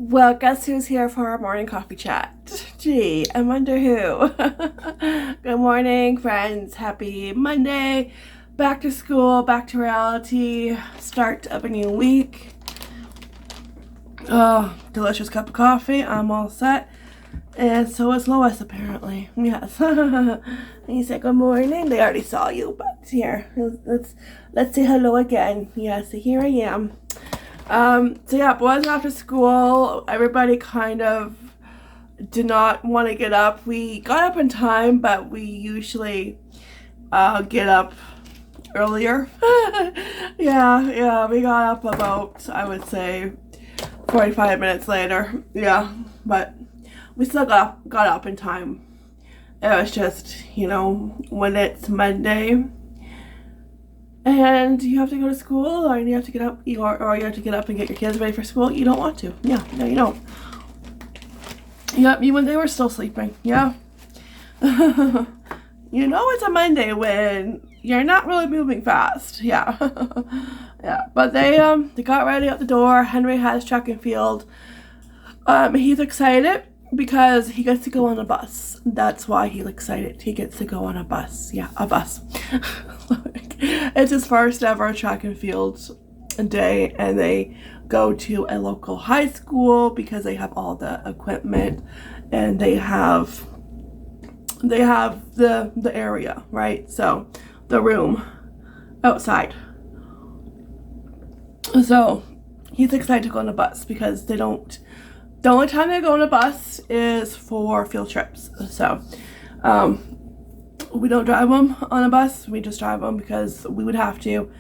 Well, guess who's here for our morning coffee chat? Gee, I wonder who. Good morning, friends. Happy Monday. Back to school, back to reality. Start of a new week. Oh, delicious cup of coffee. I'm all set. And so is Lois, apparently. Yes. He said good morning. They already saw you, but here, let's say hello again. Yes, here I am. So yeah, boys are off to school. Everybody kind of did not want to get up. We got up in time, but we usually get up earlier. Yeah, we got up about, I would say, 45 minutes later. Yeah, but we still got up in time. It was just, when it's Monday and you have to go to school, or you have to get up, or you have to get up and get your kids ready for school, you don't want to. Yeah, no, you don't. Yep, even they were still sleeping. Yeah. It's a Monday when you're not really moving fast. Yeah. Yeah, but they got ready at the door. Henry has track and field. He's excited because he gets to go on a bus. That's why he's excited. He gets to go on a bus. Yeah, a bus. It's his first ever track and field day, and they go to a local high school because they have all the equipment, and they have the area, right? So the room outside. So he's excited to go on a bus because the only time they go on a bus is for field trips. So we don't drive them on a bus. We just drive them because we would have to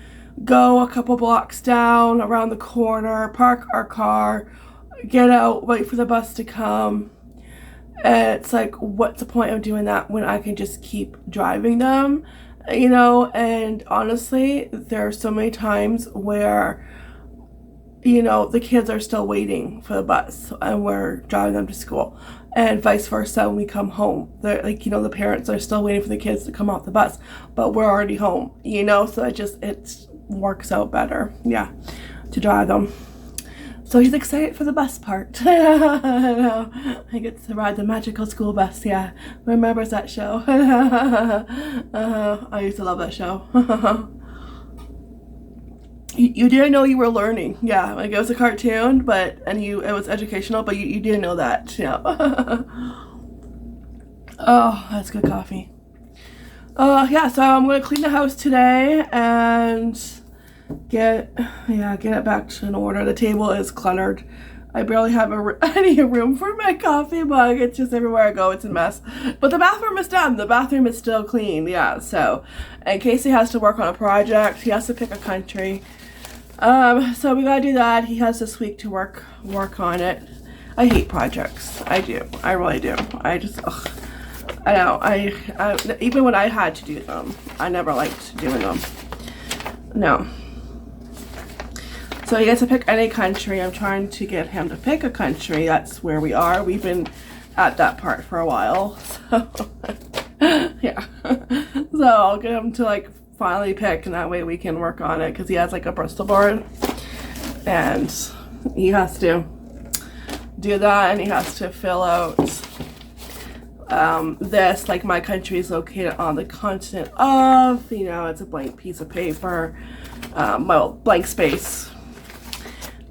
go a couple blocks down, around the corner, park our car, get out, wait for the bus to come. And it's like, what's the point of doing that when I can just keep driving them? And honestly, there are so many times where the kids are still waiting for the bus and we're driving them to school, and vice versa when we come home. They're like, the parents are still waiting for the kids to come off the bus, but we're already home, so it works out better, yeah, to drive them. So he's excited for the bus part. I know. I get to ride the magical school bus, yeah. Remembers that show? I used to love that show. You didn't know you were learning. Yeah, like it was a cartoon, it was educational, but you didn't know that. Yeah. Oh, that's good coffee. Yeah, so I'm gonna clean the house today and get it back to an order. The table is cluttered. I barely have any room for my coffee mug. It's just everywhere I go, it's a mess. But the bathroom is done. The bathroom is still clean. Yeah, so in case he has to work on a project, he has to pick a country. So we gotta do that. He has this week to work on it. I hate projects. I do. I really do. I just, I know. I even when I had to do them, I never liked doing them. No. So he gets to pick any country. I'm trying to get him to pick a country. That's where we are. We've been at that part for a while. So, yeah. So I'll get him to finally pick, and that way we can work on it, because he has a Bristol board, and he has to do that, and he has to fill out this, my country is located on the continent of, it's a blank piece of paper, blank space.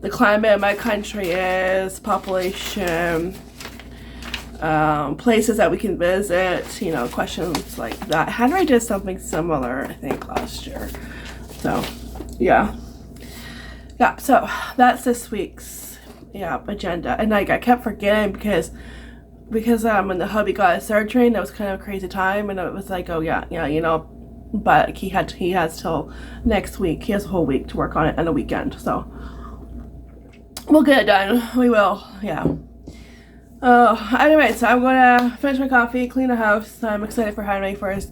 The climate of my country is, population, places that we can visit, questions like that. Henry did something similar, I think, last year. So, yeah. Yeah, so that's this week's, agenda. And I kept forgetting because when the hubby got his surgery, and it was kind of a crazy time, and it was like, oh yeah, but he has till next week. He has a whole week to work on it and a weekend. So we'll get it done. We will, yeah. Anyway, so I'm gonna finish my coffee, clean the house. I'm excited for Henry for his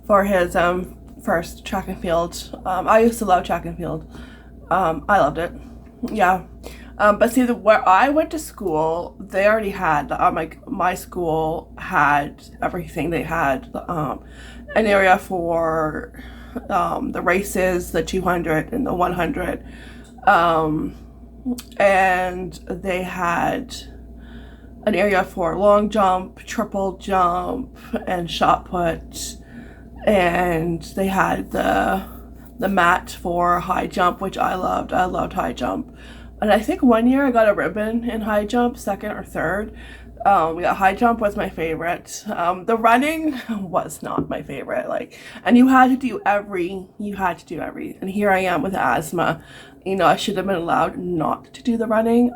first track and field. I used to love track and field. I loved it. Yeah. But see, where I went to school, they already had my school had everything. They had an area for the races, the 200 and the 100. and they had an area for long jump, triple jump, and shot put, and they had the mat for high jump, which I loved. I loved high jump. And I think one year I got a ribbon in high jump, second or third. Yeah, high jump was my favorite. The running was not my favorite. Like, and you had to do every, and here I am with asthma. You know, I should have been allowed not to do the running.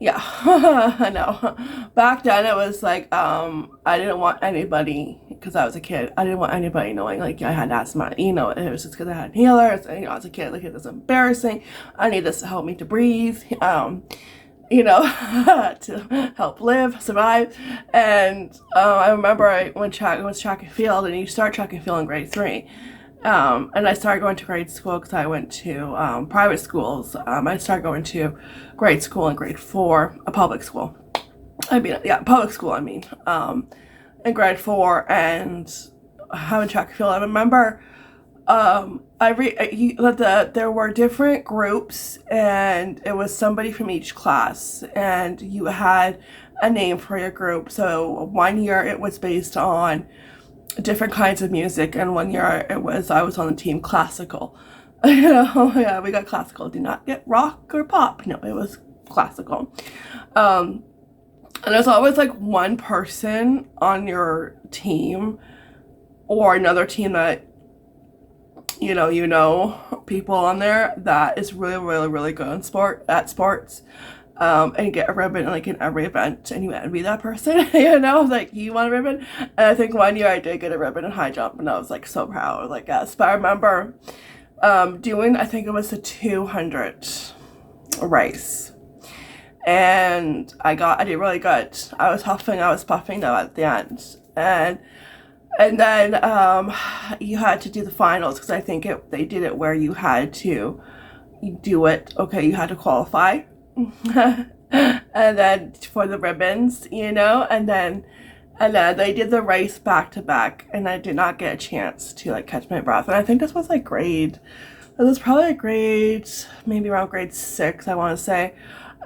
Yeah, I know. Back then it was like, I didn't want anybody, because I was a kid, I didn't want anybody knowing like I had asthma. You know, it was just because I had inhalers, and you know, as a kid, like it was embarrassing. I need this to help me to breathe, you know, to help live, survive. And I remember I went track and field, and you start track and field in grade 3. And I started going to grade school because I went to private schools. I started going to grade school in grade 4, a public school. Public school, in grade 4, and having track and field. I remember there were different groups, and it was somebody from each class, and you had a name for your group. So one year it was based on different kinds of music, and one year I was on the team classical. You know, yeah, we got classical. Did not get rock or pop. No, it was classical. And there's always like one person on your team or another team that you know people on there that is really, really, really good in sports. And you get a ribbon like in every event, and you envy that person, you know, like you want a ribbon. And I think one year I did get a ribbon in high jump, and I was like so proud, like yes. But I remember doing, I think it was the 200 race, and I did really good. I was puffing though at the end, and then you had to do the finals, because I think they did it where you had to do it. Okay, you had to qualify. And then for the ribbons, you know, and then they did the race back to back, and I did not get a chance to like catch my breath. And I think this was like maybe around grade 6, I want to say.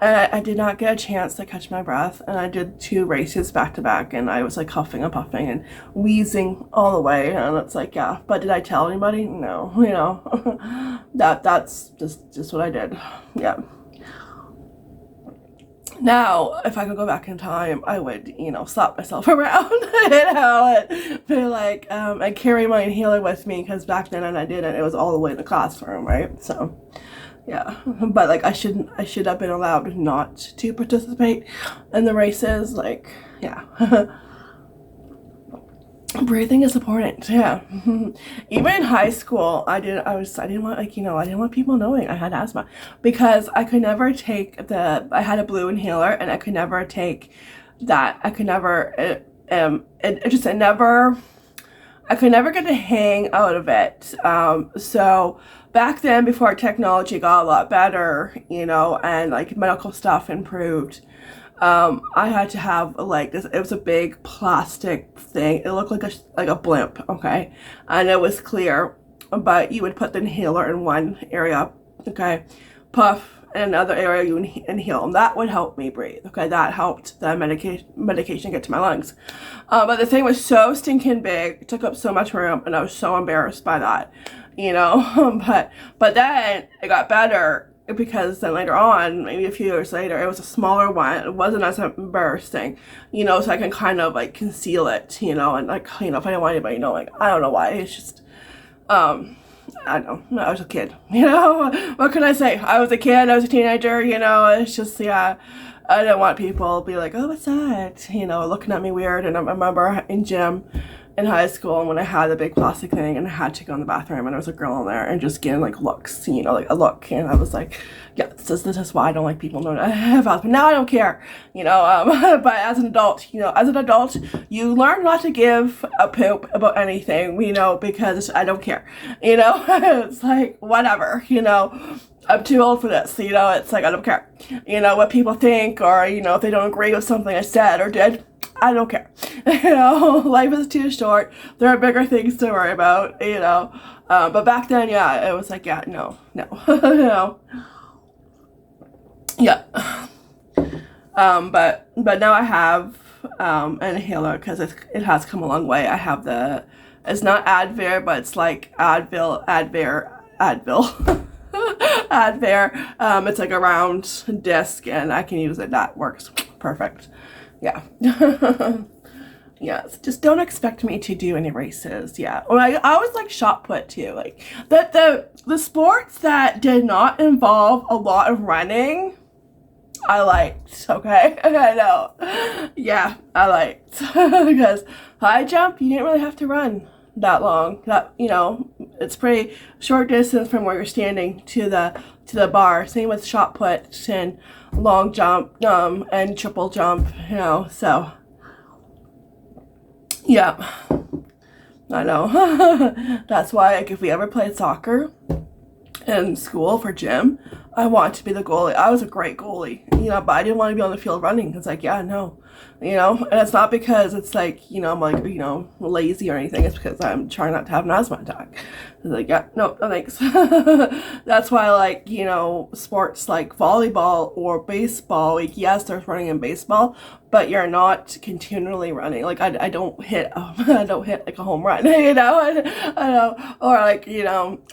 I did not get a chance to catch my breath, and I did 2 races back to back, and I was like huffing and puffing and wheezing all the way. And it's like, yeah, but did I tell anybody? No, you know. that's just what I did. Yeah. Now, if I could go back in time, I would, you know, slap myself around, you know, and be like, and carry my inhaler with me, because back then, and I didn't, it was all the way in the classroom, right? So, yeah, but like, I should have been allowed not to participate in the races, like, yeah. Breathing is important, yeah. Even in high school, I didn't want, like, you know, I didn't want people knowing I had asthma, because I could never take I had a blue inhaler, and I could never take that. I could never, I could never get the hang out of it. So back then, before technology got a lot better, you know, and like medical stuff improved, I had to have like this. It was a big plastic thing. It looked like a blimp, okay, and it was clear. But you would put the inhaler in one area, okay, puff in another area, you inhale, and that would help me breathe. Okay, that helped the medication get to my lungs. But the thing was so stinking big, it took up so much room, and I was so embarrassed by that, you know. but then it got better, because then later on, maybe a few years later, it was a smaller one. It wasn't as embarrassing, you know, so I can kind of like conceal it, you know, and like, you know, if I don't want anybody to know, like, I don't know why, it's just, I don't know, I was a kid, you know, what can I say? I was a kid, I was a teenager, you know, it's just, yeah, I didn't want people to be like, oh, what's that, you know, looking at me weird. And I remember in gym in high school, and when I had the big plastic thing, and I had to go in the bathroom, and there was a girl in there, and just getting like looks, you know, like a look, and I was like, yeah, this is why I don't like people knowing I have asthma. Now I don't care, you know. But as an adult, you learn not to give a poop about anything, you know, because I don't care, you know. It's like whatever, you know. I'm too old for this, you know. It's like I don't care, you know, what people think, or you know, if they don't agree with something I said or did. I don't care. You know, life is too short. There are bigger things to worry about, you know. But back then, yeah, it was like, yeah, no, no. You know. Yeah. But now I have an inhaler because it has come a long way. I have it's not Advair, but it's like Advil. Advair. It's like a round disc, and I can use it. That works perfect. Yeah. Yeah, just don't expect me to do any races. Yeah, or I always like shot put too. Like the sports that did not involve a lot of running, I liked. Okay, I know. Yeah, I liked because high jump you didn't really have to run that long. That it's pretty short distance from where you're standing to the bar. Same with shot put and long jump and triple jump. So. Yeah, I know. That's why, like, if we ever played soccer in school for gym, I want to be the goalie. I was a great goalie, but I didn't want to be on the field running. It's like, yeah, no, and it's not because it's like, I'm like, lazy or anything. It's because I'm trying not to have an asthma attack. It's like, yeah, no thanks. That's why, like, sports like volleyball or baseball, like, yes, there's running in baseball, but you're not continually running. Like, I don't hit, I don't hit like a home run, I know, or like,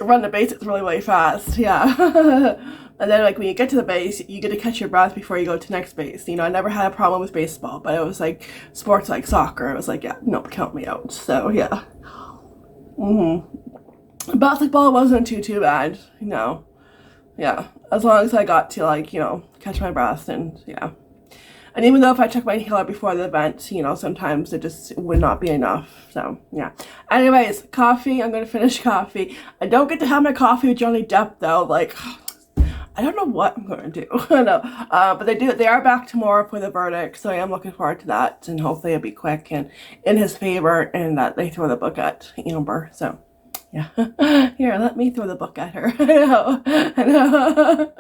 run the bases really, really fast, yeah. And then, like, when you get to the base, you get to catch your breath before you go to next base. I never had a problem with baseball, but it was like sports like soccer. It was like, yeah, no, count me out. So, yeah. Basketball wasn't too bad, Yeah, as long as I got to, like, catch my breath, and yeah. And even though if I took my inhaler before the event, sometimes it just would not be enough. So, yeah. Anyways, coffee. I'm going to finish coffee. I don't get to have my coffee with Johnny Depp, though. Like, I don't know what I'm going to do. I know. But they are back tomorrow for the verdict, so I am looking forward to that. And hopefully it'll be quick and in his favor, and that they throw the book at Amber. So, yeah. Here, let me throw the book at her. I know.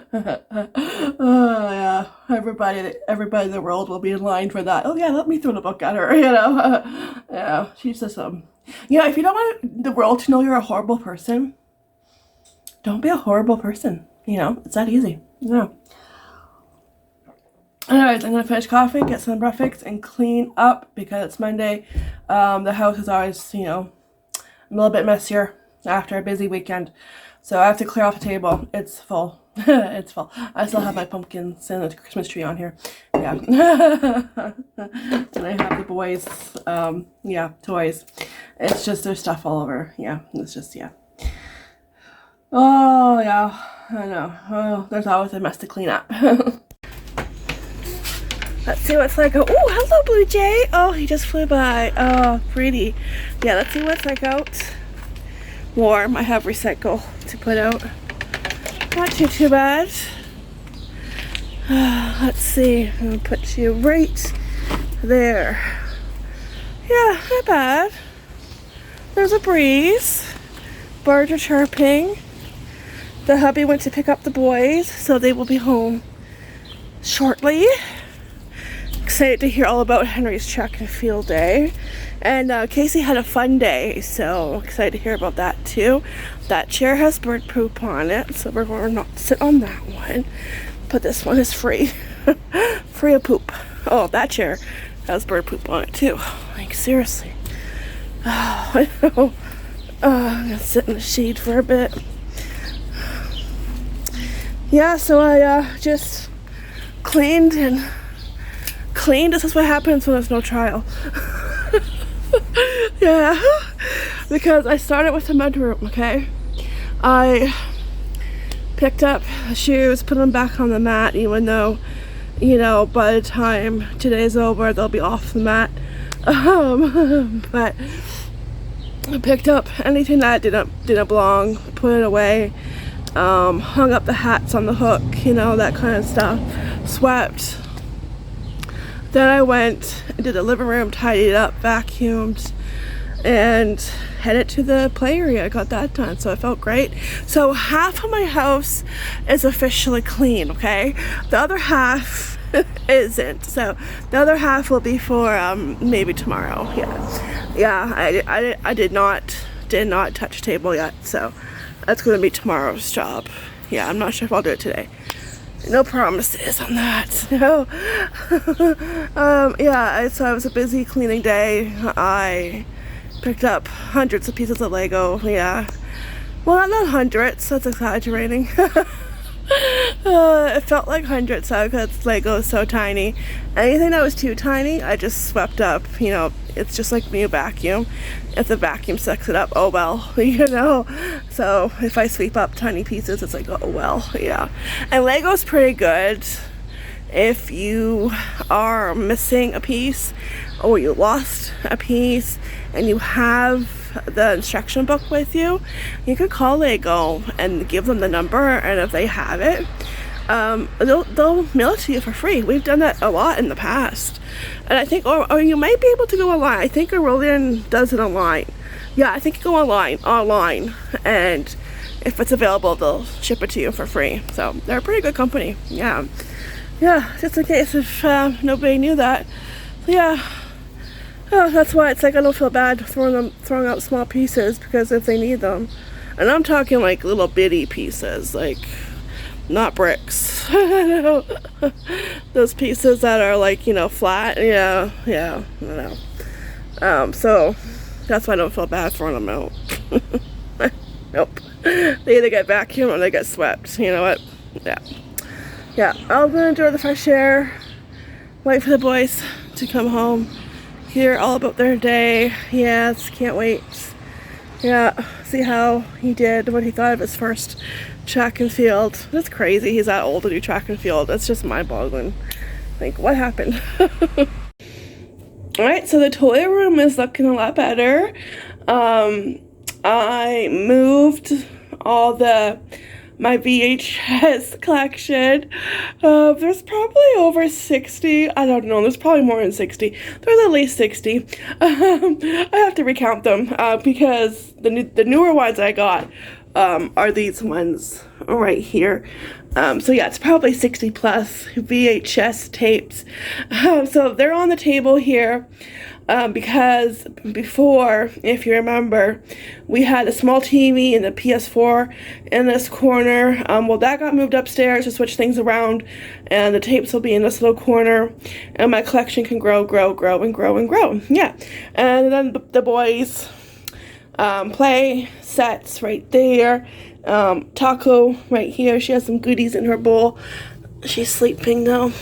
Oh, yeah. Everybody in the world will be in line for that. Oh, yeah, let me throw the book at her, Yeah, she's just, if you don't want the world to know you're a horrible person, don't be a horrible person. It's that easy. Yeah. Anyways, I'm going to finish coffee, get some breakfast, and clean up because it's Monday. The house is always, a little bit messier after a busy weekend. So I have to clear off the table. It's full. It's full. I still have my pumpkins and the Christmas tree on here. Yeah. And I have the boys, toys. It's just there's stuff all over. Yeah, it's just, yeah. Oh, yeah, I know. Oh, there's always a mess to clean up. Let's see what's like. Oh, hello, Blue Jay. Oh, he just flew by. Oh, pretty. Yeah, let's see what's like out. Warm. I have recycle to put out. Not too bad. Let's see. I'm going to put you right there. Yeah, not bad. There's a breeze. Birds are chirping. The hubby went to pick up the boys, so they will be home shortly. Excited to hear all about Henry's track and field day. And Casey had a fun day, so excited to hear about that too. That chair has bird poop on it, so we're going to not sit on that one. But this one is free. Free of poop. Oh, that chair has bird poop on it too. Like, seriously. Oh, I know. I'm going to sit in the shade for a bit. Yeah, so I just cleaned. This is what happens when there's no trial. Yeah, because I started with the mudroom, okay? I picked up the shoes, put them back on the mat, even though, by the time today's over, they'll be off the mat. But I picked up anything that didn't belong, put it away. Hung up the hats on the hook, that kind of stuff. Swept. Then I went into the living room, tidied it up, vacuumed, and headed to the play area. I got that done, so it felt great. So half of my house is officially clean, okay? The other half isn't. So the other half will be for maybe tomorrow. Yeah. I did not touch the table yet, so that's going to be tomorrow's job. Yeah, I'm not sure if I'll do it today. No promises on that. No. Yeah, so it was a busy cleaning day. I picked up hundreds of pieces of Lego. Yeah. Well, not hundreds. That's exaggerating. It felt like hundreds though, because Lego is so tiny. Anything that was too tiny, I just swept up. You know, it's just like me a vacuum. If the vacuum sucks it up, oh well, you know. So if I sweep up tiny pieces, it's like, oh well, yeah. And Lego's pretty good if you are missing a piece or you lost a piece and you have the instruction book with you. You could call Lego and give them the number, and if they have it, they'll mail it to you for free. We've done that a lot in the past, and I think, or you might be able to go online. I think Aurelian does it online. Yeah, I think you go online, and if it's available, they'll ship it to you for free. So they're a pretty good company. Yeah, just in case if nobody knew that. So, yeah. Oh, that's why it's like I don't feel bad throwing out small pieces, because if they need them, and I'm talking like little bitty pieces, like not bricks. Those pieces that are like, you know, flat. Yeah, I know. So that's why I don't feel bad throwing them out. Nope. They either get vacuumed or they get swept. You know what? Yeah. I'm gonna enjoy the fresh air. Wait for the boys to come home. Hear all about their day. Yes, can't wait. Yeah, see how he did, what he thought of his first track and field. That's crazy, he's that old to do track and field. That's just mind-boggling. Like, what happened? Alright, so the toy room is looking a lot better. I moved all my VHS collection. There's probably over 60. I don't know, there's probably more than 60. There's at least 60. I have to recount them because the newer ones I got are these ones right here. So yeah, it's probably 60 plus VHS tapes. So they're on the table here. Because before, if you remember, we had a small TV and the PS4 in this corner. Well, that got moved upstairs to switch things around, and the tapes will be in this little corner, and my collection can grow, and grow. Yeah, and then the boys' play sets right there. Taco right here. She has some goodies in her bowl. She's sleeping though.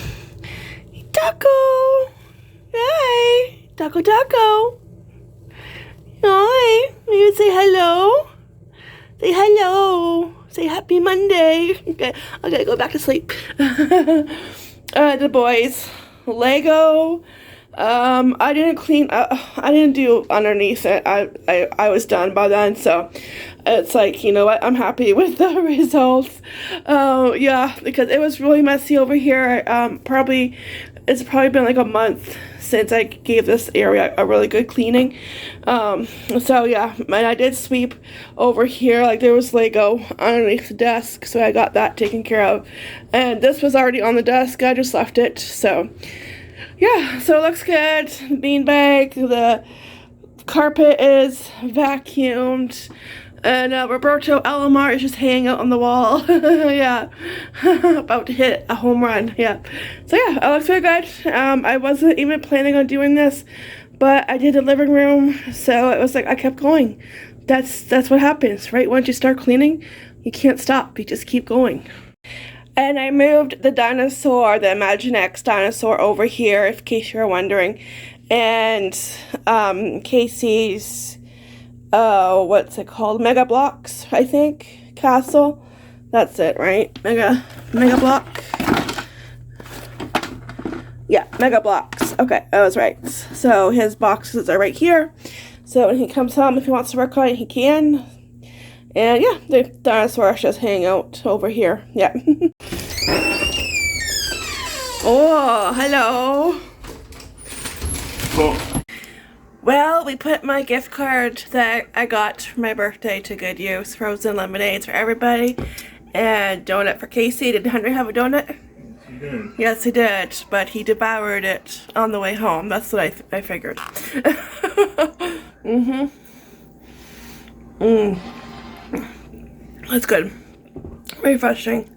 Taco! Hey! Taco. Hi. You say hello? Say hello. Say happy Monday. Okay, I gotta go back to sleep. The boys. Lego. I didn't clean. I didn't do underneath it. I was done by then, so it's like, you know what? I'm happy with the results. Yeah, because it was really messy over here. It's probably been like a month since I gave this area a really good cleaning. So yeah, and I did sweep over here. Like, there was Lego underneath the desk, so I got that taken care of. And this was already on the desk. I just left it. So yeah, so it looks good. Beanbag, the carpet is vacuumed. And Roberto Alomar is just hanging out on the wall. Yeah. About to hit a home run. Yeah. So yeah, it looks really good. I wasn't even planning on doing this, but I did the living room, so it was like I kept going. That's what happens, right? Once you start cleaning, you can't stop. You just keep going. And I moved the dinosaur, the Imaginext dinosaur, over here, in case you're wondering. And Casey's what's it called? Mega Blocks, I think. Castle. That's it, right? Mega Block. Yeah, Mega Blocks. Okay, I was right. So his boxes are right here. So when he comes home, if he wants to work on it, he can. And yeah, the dinosaur is just hanging out over here. Yeah. Oh, hello. Oh. Well, we put my gift card that I got for my birthday to good use. Frozen lemonades for everybody. And donut for Casey. Did Henry have a donut? He did. Yes, he did. But he devoured it on the way home. That's what I figured. That's good. Refreshing.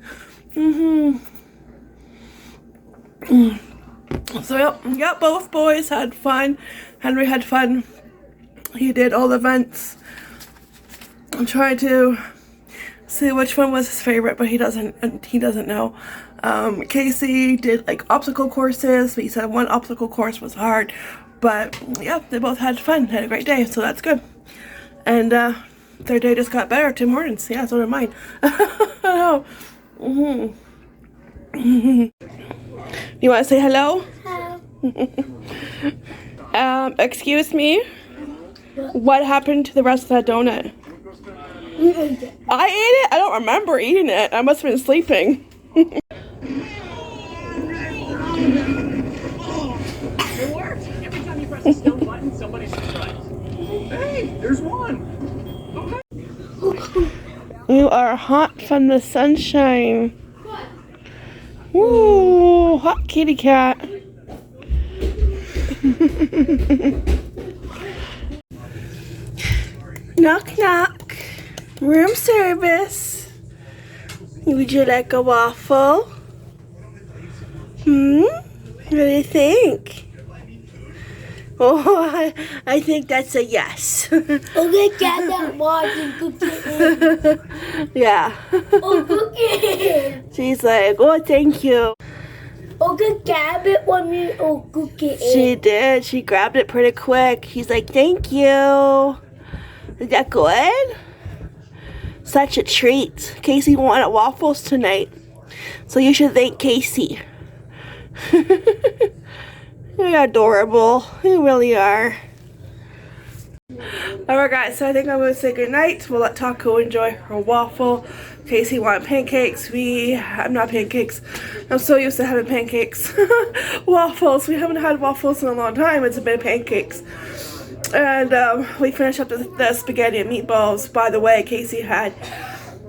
So yep, both boys had fun. Henry had fun. He did all the events. I'm trying to see which one was his favorite, but he doesn't know. Casey did like obstacle courses, but he said one obstacle course was hard. But yeah, they both had fun, had a great day, so that's good. And their day just got better. Tim Hortons, yeah, so did mine. I know. You want to say hello? Hello. Excuse me? What happened to the rest of that donut? I ate it? I don't remember eating it. I must have been sleeping. It worked! Every time you press the stone button, somebody subscribes. Hey, there's one! You are hot from the sunshine. Ooh, hot kitty cat. Knock knock. Room service. Would you like a waffle? What do you think? Oh, I think that's a yes. Okay, get that watch and cook it. Yeah. Oh, cook it. She's like, oh, thank you. Okay, grab it when we cook it. She did. She grabbed it pretty quick. He's like, thank you. Is that good? Such a treat. Casey wanted waffles tonight, so you should thank Casey. You're adorable. You really are. Alright guys, so I think I'm going to say goodnight. We'll let Taco enjoy her waffle. Casey wanted pancakes. I'm not pancakes. I'm so used to having pancakes. Waffles. We haven't had waffles in a long time. It's been pancakes. And we finished up the spaghetti and meatballs. By the way, Casey had,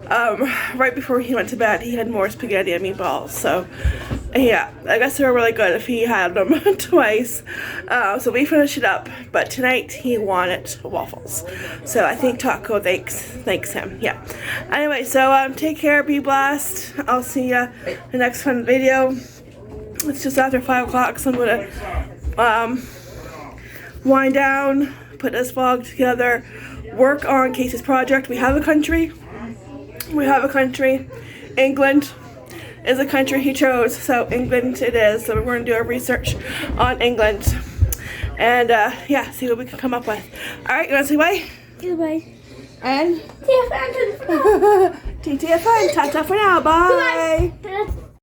right before he went to bed, he had more spaghetti and meatballs. So yeah, I guess they were really good if he had them twice. So we finished it up, but tonight he wanted waffles. So I think Taco thanks him. Yeah. Anyway, so take care, be blessed. I'll see you in the next fun video. It's just after 5 o'clock, so I'm gonna wind down, put this vlog together, work on Casey's project. We have a country. England is a country he chose, so England it is. So we're going to do our research on England and yeah, see what we can come up with. Alright, you want to say bye? Goodbye. And TTFN. TTFN, ta-ta for now, bye. Goodbye.